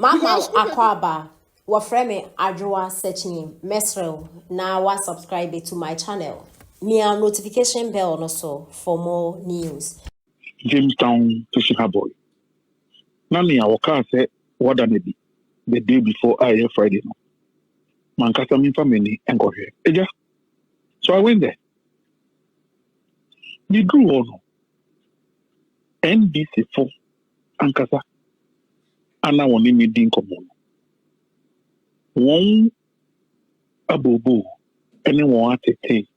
Mama Akwaba, wafreme Adjoa searching Mesrel. Now wa subscribe to my channel. Near notification bell also for more news. Jamestown Fishing Harbour. Nani a waka say what done it the day before I Friday. Mankasa mi family and go here. Eja. So I went there. We grew on NBC 4 Ankasa. Ana woni mi din komo. Won abobo ene won atete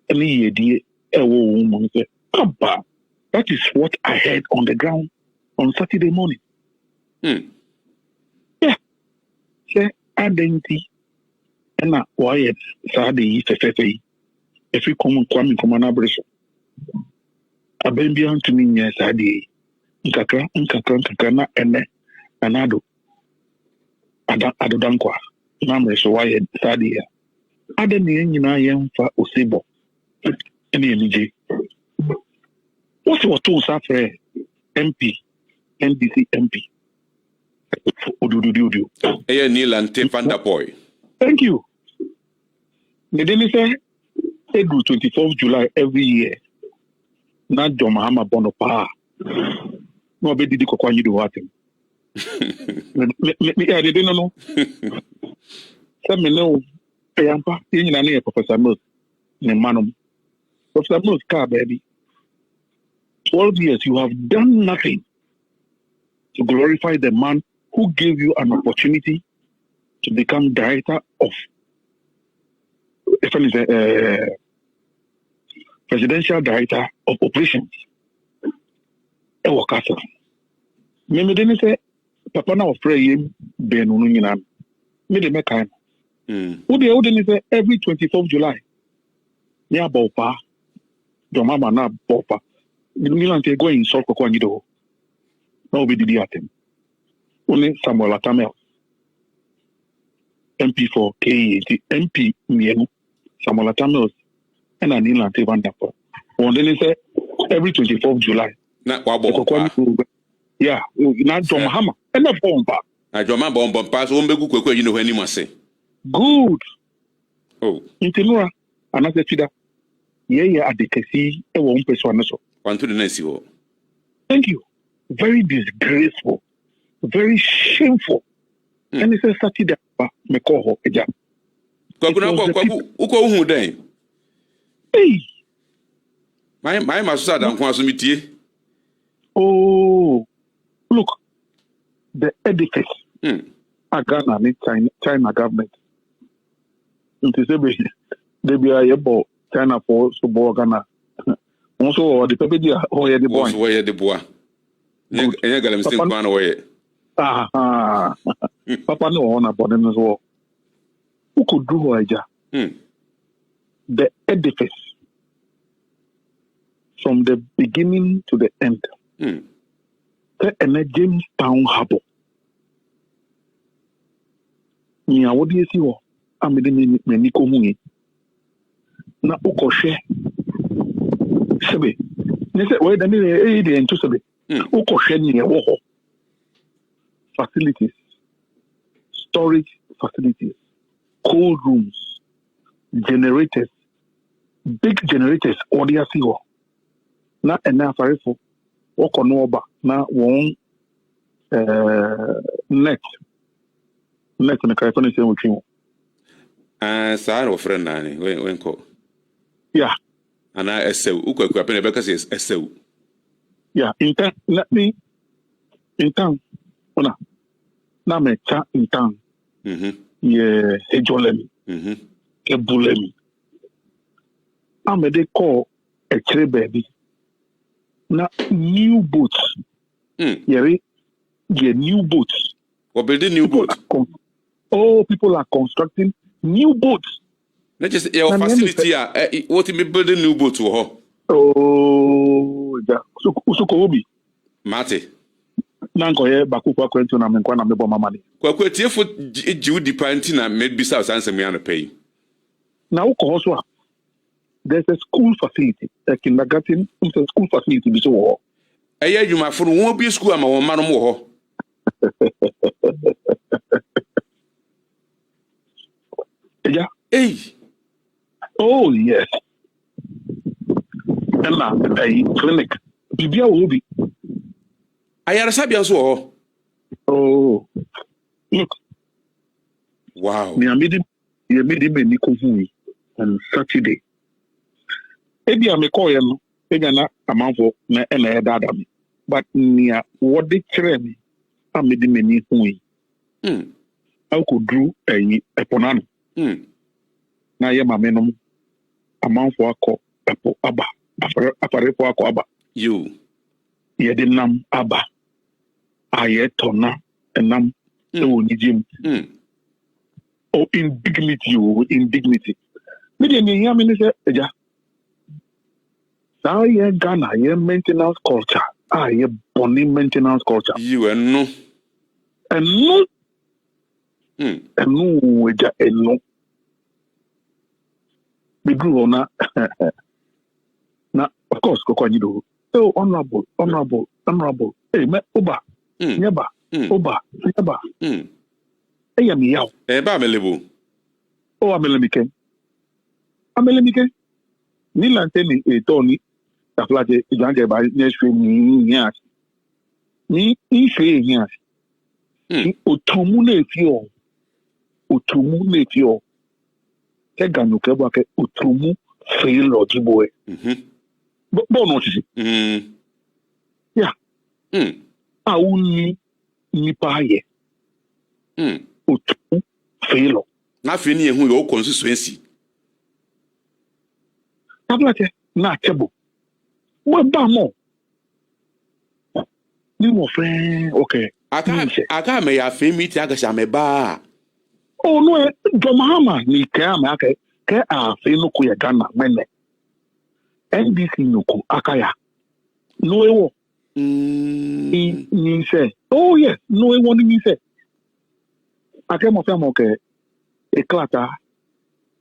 ene yedie ewo won say abba. That is what I heard on the ground on Saturday morning. Yeah. Say identity and na why Saturday fefe. If you come on abreso. Abembi antumi nya Saturday. Nkakra na ene anado adodankwa na mreso why Saturday. Ade ne nyina yemfa osebo. Ene enije. What's your two suffer MP, NDC MP? Hey, Neil and Vanderpoy. Thank you. The day say, April 24th July every year. Not John Mahama Bonopa. No, be did you do what him? Me, I didn't know. Some me know. Payampa, in Professor Mills, Manum. Professor Mills, car baby. 12 years, you have done nothing to glorify the man who gave you an opportunity to become director of presidential director of operations. Ewa kasa. Me didn't say, Papa na pray him ben ununyinan. Me de make him. Who didn't say every 24th July? Nya bopa. Domama na bopa. Milan te go in sort of do. No be did at him. Only Samuel Atamel. MP for KET. MP Mienu. Samuel Atamel and an inland Vanderpool. One then say every 24th July. Not wabo. Yeah, not John Mahama. And a bomba. I John Mahama pass one begu kwekwe you know when you must say. Good. Oh. Intinura. Another fida. Yeah, at the Kasi, a one person. To the next year. Thank you. Very disgraceful, very shameful. And it's a Saturday. Me call her eja. Uko who then? Hey, my master don't want to meet you. Oh, look, the edifice. Ghana need China government. They be able China for so Ghana. Also, the people there, where the boy, where the boy, you got him still gone away. Papa no one about them as well. Who could do Waja? The edifice from the beginning to the end. The Jamestown Harbour. Nia, what do you see? I'm the Meniko Mungi. Na Ukoshe. Sebe. Nese we dani e into sebe. Uko sheni e facilities, storage facilities, cold rooms, generators, big generators. Odia siho. Na ena farifo. Woko no oba na won net na kaifani se uchimo. Saan of friend nani when ko. Yeah. And I say, uko kwapene beka says SEU. Yeah, in town, ona. Na me cha in town. Ye hejolemi. Ebulemi. Amede call a chere baby. Na new boats. Ye new boats. What building new boats? People are constructing new boats. Not just your facility. What me building new boat to her? Oh, yeah. Usuko obi. Mate. Nanko ye baku kwa kwento na mekwa na mebo mamani. Kwa tie for jiu depending na made bisa answer me and pay. Na uko hoswa. There's a school facility, a kindergarten, a school facility biso. Aya you my phone won't be school ama wo manom wo ho. Hey. Oh, yes. And now, a clinic. Bibia will be. Ayaresa so. Oh, look, Wow. you made him on Saturday. Ebi a me call you, na amanfo na na dada me. But nia what they tell me, I made him any hui. I could do a eponano. Na ye mamenum amanfo akọ epo aba. Afare po akọ aba. You. Ye de nam aba. Aye tona enam e woni jim. Oh, indignity. Me dey hear me say eja. Now ye Ghana, ye maintenance culture. Ye bonny maintenance culture. You and no. And no. And no, eja and no. We grew on na. Now, of course, koko ni do. Oh, honorable. Hey, me oba. Nyeba. Oba. Nyeba. Hey, me yaw. Ba amelebo. Oh, amelemike. Ni lanteni etoni. Taflaje janje ba nyeswe ni yas. Ni ife yas. Otomu na efio. Ke ganu ke bwa ke otomu fe loji boy. Bo no sisi. Yeah. Auni ni paye. Otomu fe lo. Na fe ni ehun yo consistency. Taflaje na chebo. Mo ba mo. Ni mo fe okay. Aka me ya fe meet agasha me ba. Oh no, Jomahama ni kama ake ke a fe no ko ya Ghana mene. NBC no ko akaya. No ewo. Ni say. Oh yes, no ewo ni say. Ake mo fe mo ke eklata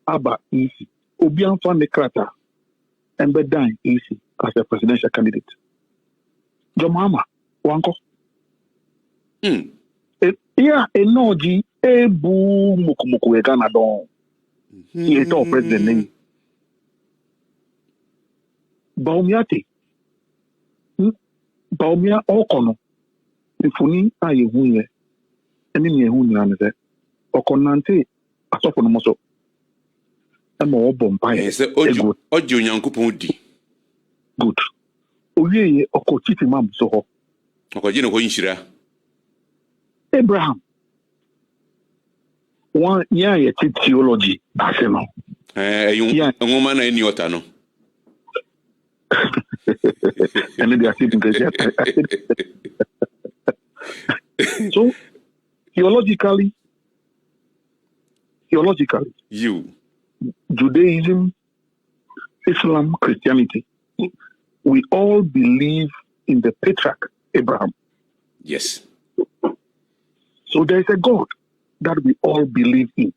aba easy. Obi anfa ne klata embe dan easy as a presidential candidate. Jomahama wanko. Yeah, enoji ebu mukumukwe Ghana don. He is all president name. Baumiate. Baumia okono. Ifuni aye hunye. Eni nye hunye anese. Okonante asofo no moso. Ema obo mpaye. Se ojo nyankopon di. Good. Oye oko titi mam so ho. Okoje no ko yinshira. Abraham. One yeah theology aseno. Ngoma na eni ota no. And they are sitting there. So theologically, you Judaism, Islam, Christianity, we all believe in the patriarch Abraham. Yes. So there is a God that we all believe in.